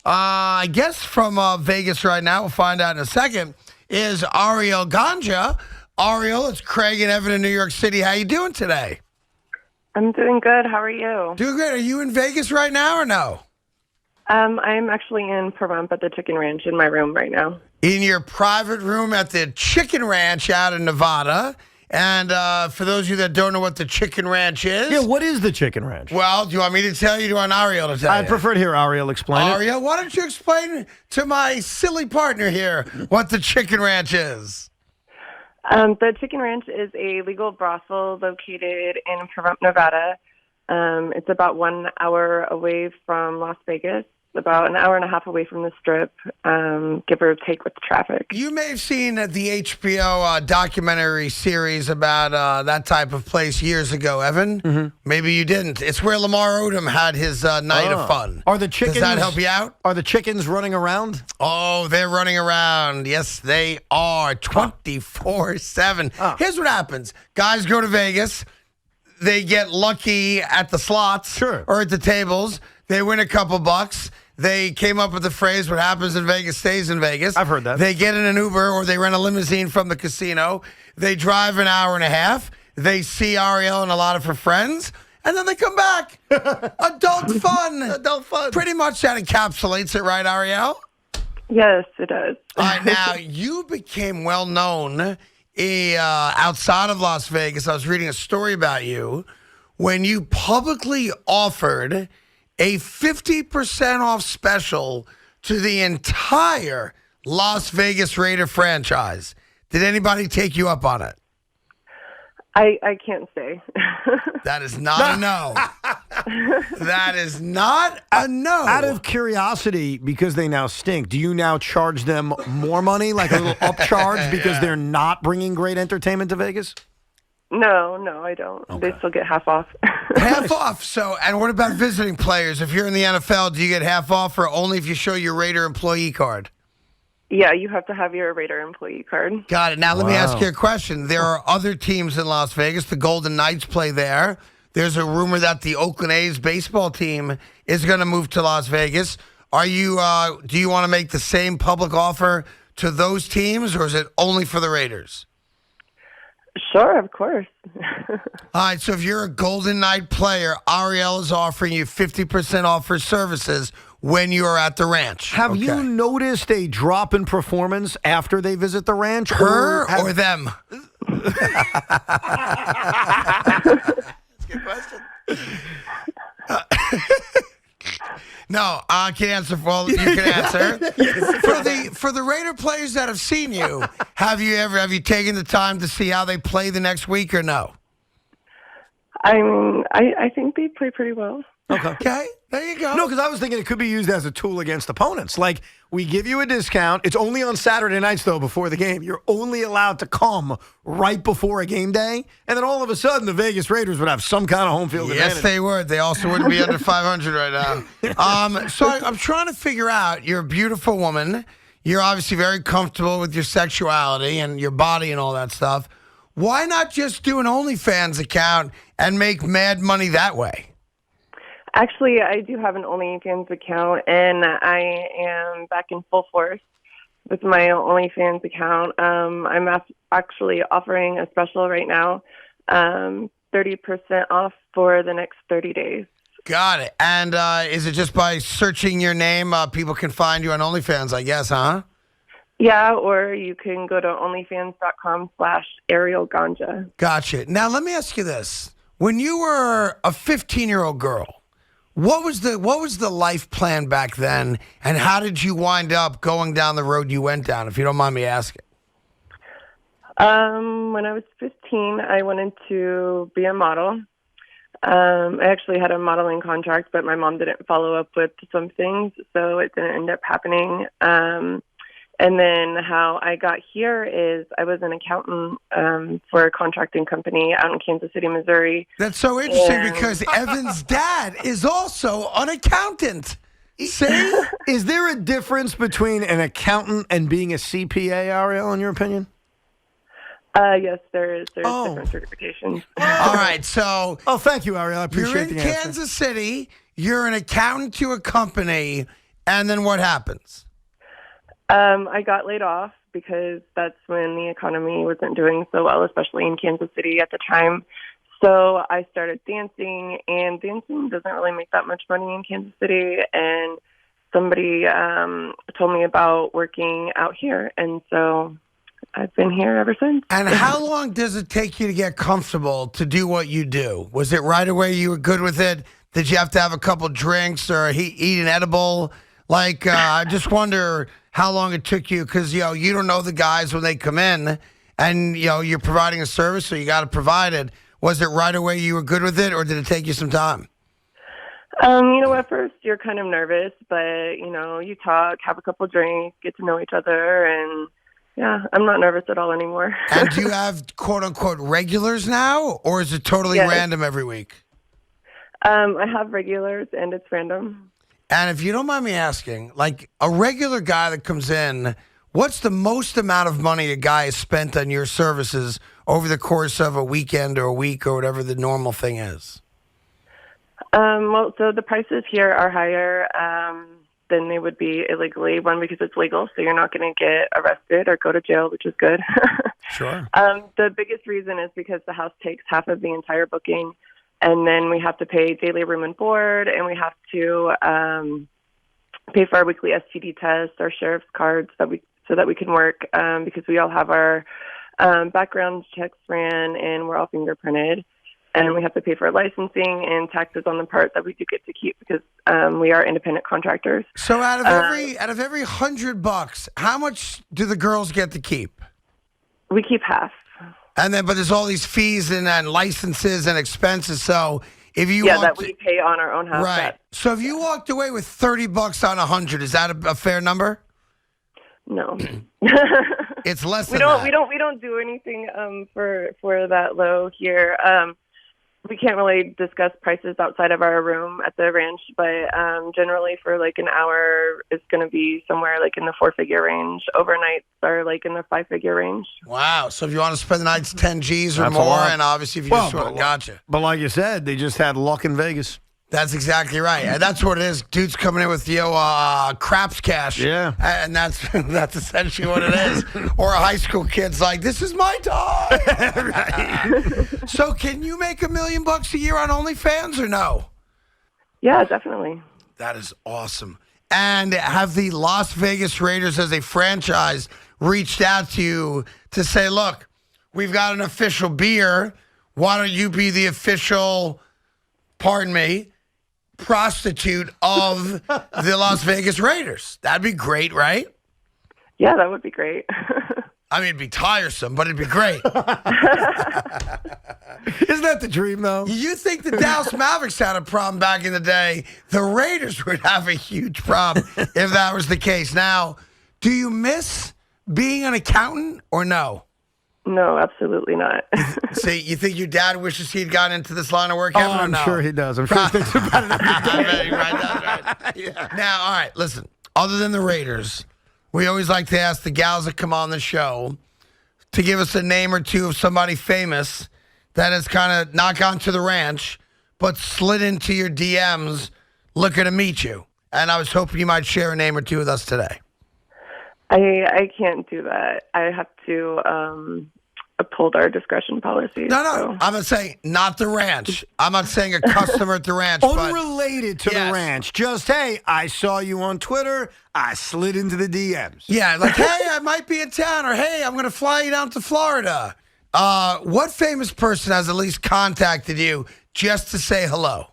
I guess from Vegas right now, we'll find out in a second, is Ariel Ganja. Ariel, it's Craig and Evan in New York City. How you doing today? I'm doing good. How are you? Doing great. Are you in Vegas right now or no? I'm actually in Pahrump at the Chicken Ranch in my room right now. In your private room at the Chicken Ranch out in Nevada. And for those of you that don't know what the Chicken Ranch is. Yeah, what is the Chicken Ranch? Well, do you want me to tell you? Do you want Ariel to tell you? I prefer to hear Ariel explain it. Ariel, why don't you explain to my silly partner here what the Chicken Ranch is? The Chicken Ranch is a legal brothel located in Pahrump, Nevada. It's about 1 hour away from Las Vegas, about an hour and a half away from the Strip, give or take with traffic. You may have seen the HBO documentary series about that type of place years ago, Evan. Mm-hmm. Maybe you didn't. It's where Lamar Odom had his night of fun. Are the chickens? Does that help you out? Are the chickens running around? Oh, they're running around. Yes, they are 24/7. Here's what happens. Guys go to Vegas. They get lucky at the slots or at the tables. They win a couple bucks. They came up with the phrase, what happens in Vegas stays in Vegas. I've heard that. They get in an Uber or they rent a limousine from the casino. They drive an hour and a half. They see Ariel and a lot of her friends. And then they come back. Adult fun. Adult fun. Pretty much that encapsulates it, right, Ariel? Yes, it does. All right, now, you became well known outside of Las Vegas. I was reading a story about you when you publicly offered a 50% off special to the entire Las Vegas Raider franchise. Did anybody take you up on it? I can't say. That is not a no. That is not a no. Out of curiosity, because they now stink, do you now charge them more money, like a little upcharge, because they're not bringing great entertainment to Vegas? No, I don't. Okay. They still get half off. Half off. So, and what about visiting players? If you're in the NFL, do you get half off or only if you show your Raider employee card? Yeah, you have to have your Raider employee card. Got it. Now, let me ask you a question. There are other teams in Las Vegas. The Golden Knights play there. There's a rumor that the Oakland A's baseball team is going to move to Las Vegas. Are you? Do you want to make the same public offer to those teams, or is it only for the Raiders? Sure, of course. All right, so if you're a Golden Knight player, Ariel is offering you 50% off her services when you are at the ranch. Have you noticed a drop in performance after they visit the ranch? Her or them? That's a good question. No, I can answer. Well, you can answer. For the Raider players that have seen you, have you taken the time to see how they play the next week or no? I mean, I think they play pretty well. Okay, there you go. No, because I was thinking it could be used as a tool against opponents. Like, we give you a discount. It's only on Saturday nights, though, before the game. You're only allowed to come right before a game day. And then all of a sudden, the Vegas Raiders would have some kind of home field advantage. Yes, they would. They also wouldn't be under 500 right now. So I'm trying to figure out, you're a beautiful woman. You're obviously very comfortable with your sexuality and your body and all that stuff. Why not just do an OnlyFans account and make mad money that way? Actually, I do have an OnlyFans account, and I am back in full force with my OnlyFans account. I'm actually offering a special right now, 30% off for the next 30 days. Got it. And is it just by searching your name, people can find you on OnlyFans, I guess, huh? Yeah, or you can go to onlyfans.com/Ariel Ganja. Gotcha. Now, let me ask you this. When you were a 15-year-old girl, what was the life plan back then, and how did you wind up going down the road you went down, if you don't mind me asking? When I was 15, I wanted to be a model. I actually had a modeling contract, but my mom didn't follow up with some things, so it didn't end up happening. And then how I got here is I was an accountant for a contracting company out in Kansas City, Missouri. That's so interesting because Evan's dad is also an accountant. See? Is there a difference between an accountant and being a CPA, Ariel, in your opinion? Yes, there is. There's different certifications. All right, so... Oh, thank you, Ariel. I appreciate the answer. You're in Kansas City. You're an accountant to a company. And then what happens? I got laid off because that's when the economy wasn't doing so well, especially in Kansas City at the time. So I started dancing, and dancing doesn't really make that much money in Kansas City. And somebody told me about working out here, and so I've been here ever since. And how long does it take you to get comfortable to do what you do? Was it right away you were good with it? Did you have to have a couple drinks or eat an edible? Like, I just wonder how long it took you because, you don't know the guys when they come in and, you're providing a service, so you got to provide it. Was it right away you were good with it, or did it take you some time? At first you're kind of nervous, but, you talk, have a couple drinks, get to know each other, and yeah, I'm not nervous at all anymore. And do you have quote-unquote regulars now, or is it totally random every week? I have regulars, and it's random. And if you don't mind me asking, like a regular guy that comes in, what's the most amount of money a guy has spent on your services over the course of a weekend or a week or whatever the normal thing is? So the prices here are higher than they would be illegally. One, because it's legal, so you're not going to get arrested or go to jail, which is good. Sure. The biggest reason is because the house takes half of the entire booking, and then we have to pay daily room and board, and we have to pay for our weekly STD tests, our sheriff's cards, so that we can work, because we all have our background checks ran, and we're all fingerprinted. And we have to pay for licensing and taxes on the part that we do get to keep because we are independent contractors. So out of every $100, how much do the girls get to keep? We keep half. And then, but there's all these fees and licenses and expenses. So if you that we pay on our own house. Right. So if you walked away with $30 on 100, is that a fair number? No. It's less than we that. We don't do anything for that low here. We can't really discuss prices outside of our room at the ranch, but generally for like an hour, it's going to be somewhere like in the 4-figure range. Overnights are like in the 5-figure range. Wow. So if you want to spend the night, it's 10 G's or That's a more, lot. and obviously if you just want, gotcha. But like you said, they just had luck in Vegas. That's exactly right. And that's what it is. Dude's coming in with, craps cash. Yeah. And that's essentially what it is. Or a high school kid's like, this is my time. Right. So can you make $1 million a year on OnlyFans or no? Yeah, definitely. That is awesome. And have the Las Vegas Raiders as a franchise reached out to you to say, look, we've got an official beer. Why don't you be the official, pardon me, prostitute of the Las Vegas Raiders? That'd be great, right? Yeah, that would be great. I mean, it'd be tiresome, but it'd be great. Isn't that the dream, though? You think the Dallas Mavericks had a problem back in the day? The Raiders would have a huge problem if that was the case. Now, do you miss being an accountant or no? No, absolutely not. See, you think your dad wishes he'd gotten into this line of work ever? I'm no? sure he does. I'm sure he thinks about it every day. Right, that's right. Yeah. Now, all right, listen. Other than the Raiders, we always like to ask the gals that come on the show to give us a name or two of somebody famous that has kind of not gone to the ranch, but slid into your DMs looking to meet you. And I was hoping you might share a name or two with us today. I can't do that. I have to uphold our discretion policy. No. So. I'm not saying not the ranch. I'm not saying a customer at the ranch. Unrelated to Yes. the ranch. Just, hey, I saw you on Twitter. I slid into the DMs. Yeah, like, hey, I might be in town, or hey, I'm going to fly you down to Florida. What famous person has at least contacted you just to say hello?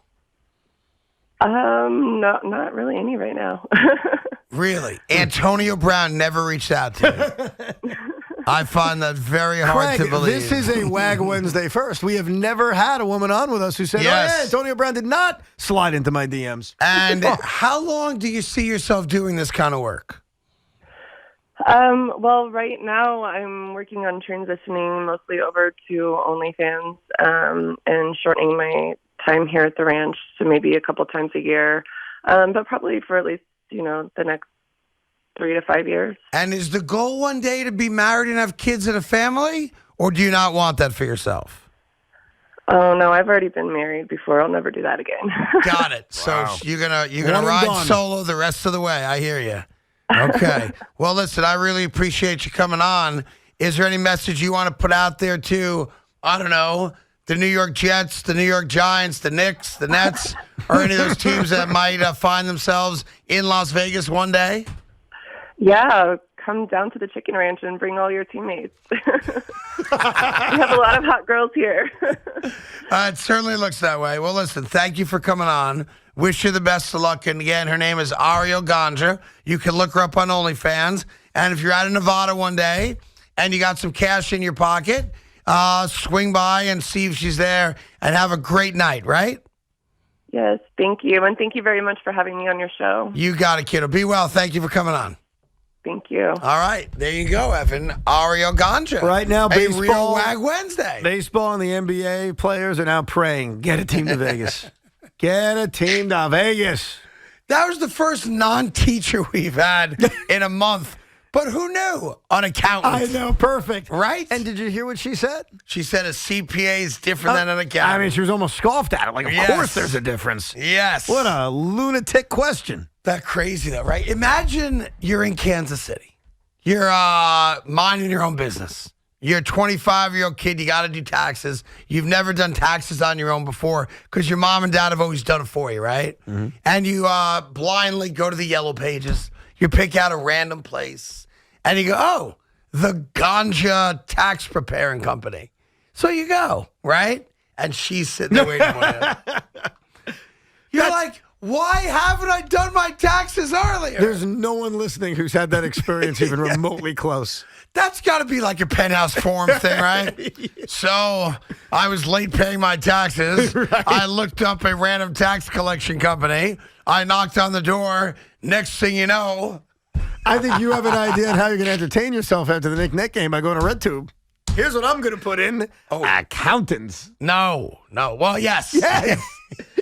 Not really any right now. Really? Antonio Brown never reached out to you. I find that very hard Craig, to believe. this is a WAG Wednesday first. We have never had a woman on with us who said, Yes. oh, yeah, Antonio Brown did not slide into my DMs. And how long do you see yourself doing this kind of work? Well, right now I'm working on transitioning mostly over to OnlyFans and shortening my time here at the ranch to maybe a couple times a year, but probably for at least, the next 3 to 5 years. And is the goal one day to be married and have kids and a family, or do you not want that for yourself? Oh no, I've already been married before. I'll never do that again. Got it. So Wow. you're gonna One and ride done. solo the rest of the way. I hear you. Okay. Well, listen, I really appreciate you coming on. Is there any message you want to put out there to, I don't know, the New York Jets, the New York Giants, the Knicks, the Nets, or any of those teams that might find themselves in Las Vegas one day? Yeah, come down to the Chicken Ranch and bring all your teammates. We have a lot of hot girls here. It certainly looks that way. Well, listen, thank you for coming on. Wish you the best of luck. And again, her name is Ariel Ganja. You can look her up on OnlyFans. And if you're out in Nevada one day and you got some cash in your pocket, swing by and see if she's there and have a great night, right? Yes, thank you. And thank you very much for having me on your show. You got it, kiddo. Be well. Thank you for coming on. Thank you. All right. There you go, Evan. Ariel Ganja. Right now, a real baseball- WAG Wednesday. Baseball and the NBA players are now praying, get a team to Vegas. Get a team to Vegas. That was the first non-teacher we've had in a month. But who knew? An accountant. I know, perfect. Right? And did you hear what she said? She said a CPA is different than an accountant. I mean, she was almost scoffed at it. Like, of Yes. course there's a difference. Yes. What a lunatic question. That crazy though, right? Imagine you're in Kansas City. You're minding your own business. You're a 25-year-old kid. You got to do taxes. You've never done taxes on your own before because your mom and dad have always done it for you, right? Mm-hmm. And you blindly go to the yellow pages. You pick out a random place. And you go, oh, the Ganja Tax Preparing Company. So you go, right? And she's sitting there waiting for you. You're like, why haven't I done my taxes earlier? There's no one listening who's had that experience even remotely close. That's got to be like a penthouse forum thing, right? So I was late paying my taxes. Right. I looked up a random tax collection company. I knocked on the door. Next thing you know, I think you have an idea on how you're going to entertain yourself after the Knick-Knack game by going to RedTube. Here's what I'm going to put in. Accountants. no. Well, yes. Yes.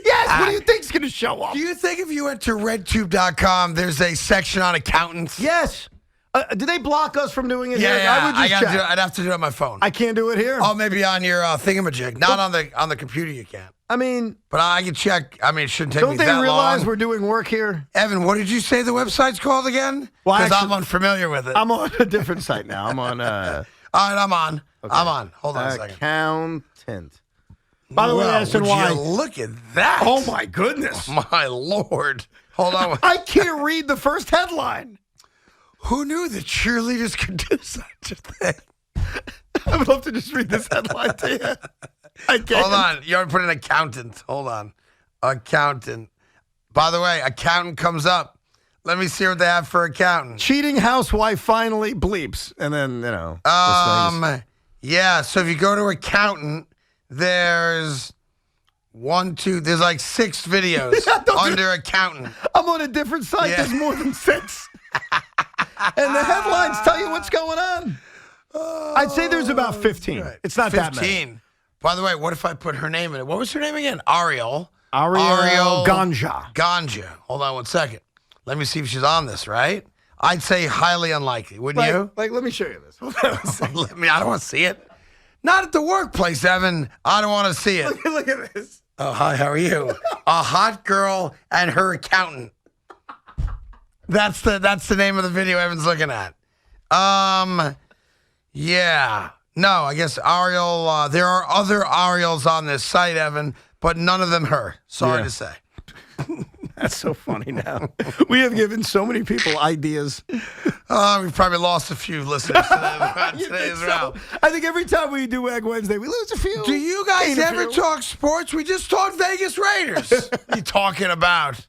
Yes. What do you think's going to show up? Do you think if you went to redtube.com, there's a section on accountants? Yes. Do they block us from doing it Yeah, here? I would just check. I'd have to do it on my phone. I can't do it here. Oh, maybe on your thingamajig. Not on the computer you can't. I mean, But I can check. I mean, it shouldn't take don't me they that realize long. we're doing work here? Evan, what did you say the website's called again? Well, Because I'm actually- unfamiliar with it. I'm on a different site now. I'm on All right, I'm on. I'm on. Hold on a second. Accountant. By the way, Wow, would SNY. you look at that. Oh, my goodness. My Lord. Hold on. I can't read the first headline. Who knew that cheerleaders could do such a thing? I would love to just read this headline to you. I can't. Hold on. You already put an accountant. Hold on. Accountant. By the way, accountant comes up. Let me see what they have for accountant. Cheating housewife finally bleeps. And then, this thing's- Yeah. So if you go to accountant, there's there's like 6 videos under accountant. I'm on a different site. Yeah. There's more than 6. And the headlines tell you what's going on. I'd say there's about 15. Right. It's not that many. 15. By the way, what if I put her name in it? What was her name again? Ariel Ganja. Ganja. Hold on one second. Let me see if she's on this, right? I'd say highly unlikely, wouldn't you? Let me show you this. Hold on a second. I don't want to see it. Not at the workplace, Evan. I don't want to see it. Look at this. Oh, hi, how are you? A hot girl and her accountant. That's the name of the video Evan's looking at. Yeah. No, I guess Ariel, there are other Ariels on this site, Evan, but none of them her. Sorry Yeah. to say. That's so funny now. We have given so many people ideas. We've probably lost a few listeners today as well. I think every time we do WAG Wednesday, we lose a few. Do you guys Gain a ever few. talk sports? We just talked Vegas Raiders. What are you talking about?